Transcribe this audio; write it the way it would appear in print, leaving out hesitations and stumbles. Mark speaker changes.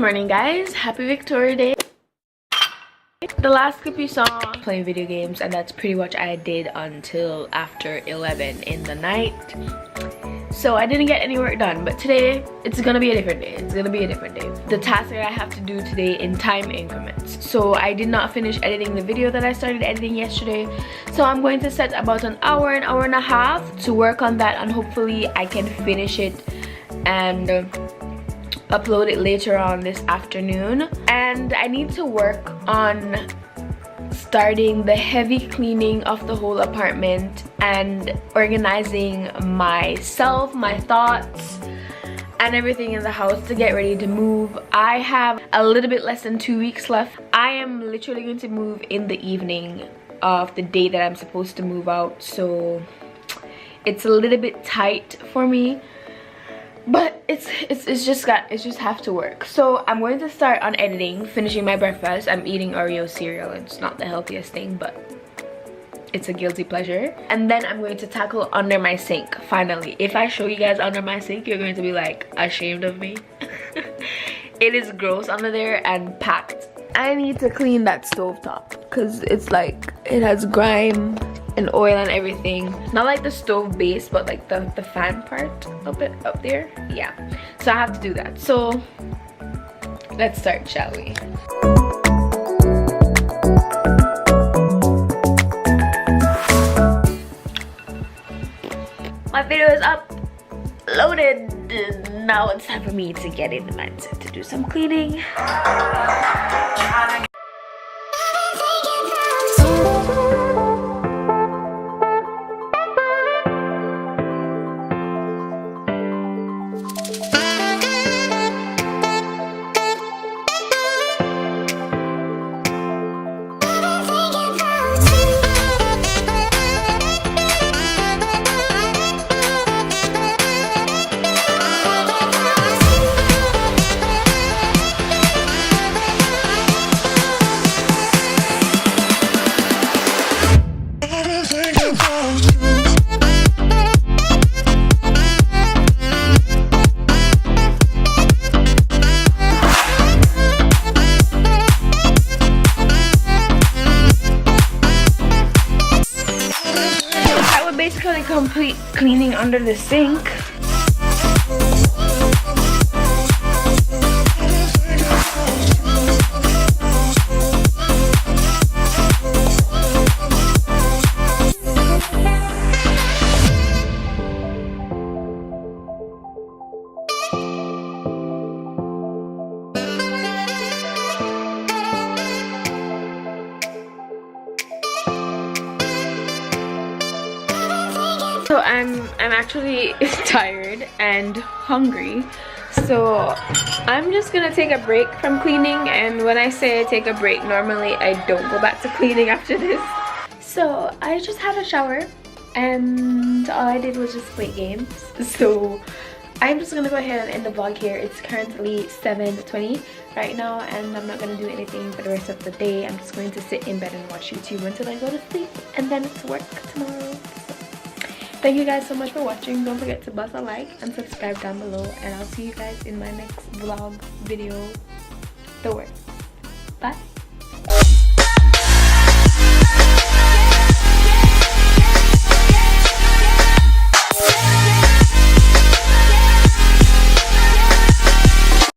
Speaker 1: morning, guys. Happy Victoria Day. The last clip you saw playing video games, and that's pretty much I did until after 11 in the night. So I didn't get any work done, but today it's gonna be a different day. It's gonna be a different day. The task that I have to do today in time increments. So I did not finish editing the video that I started editing yesterday. So I'm going to set about an hour and a half to work on that, and hopefully I can finish it and upload it later on this afternoon. And I need to work on starting the heavy cleaning of the whole apartment and organizing myself, my thoughts, and everything in the house to get ready to move. I have a little bit less than 2 weeks left. I am literally going to move in the evening of the day that I'm supposed to move out, so it's a little bit tight for me. But it's just have to work. So I'm going to start on editing, finishing my breakfast. I'm eating Oreo cereal. It's not the healthiest thing, but it's a guilty pleasure. And then I'm going to tackle under my sink. Finally, if I show you guys under my sink, you're going to be like ashamed of me. It is gross under there and packed. I need to clean that stovetop because it's like it has grime and oil and everything. Not like the stove base, but like the fan part of it up there. Yeah, so I have to do that. So let's start, shall we? My video is uploaded. Now it's time for me to get in the mindset to do some cleaning. Complete cleaning under the sink. So I'm actually tired and hungry, so I'm just gonna take a break from cleaning. And when I say I take a break, normally I don't go back to cleaning after this. So I just had a shower and all I did was just play games. So I'm just gonna go ahead and end the vlog here. It's currently 7:20 right now, and I'm not gonna do anything for the rest of the day. I'm just going to sit in bed and watch YouTube until I go to sleep, and then it's work tomorrow. Thank you guys so much for watching. Don't forget to bust a like and subscribe down below, and I'll see you guys in my next vlog video. The work. Bye.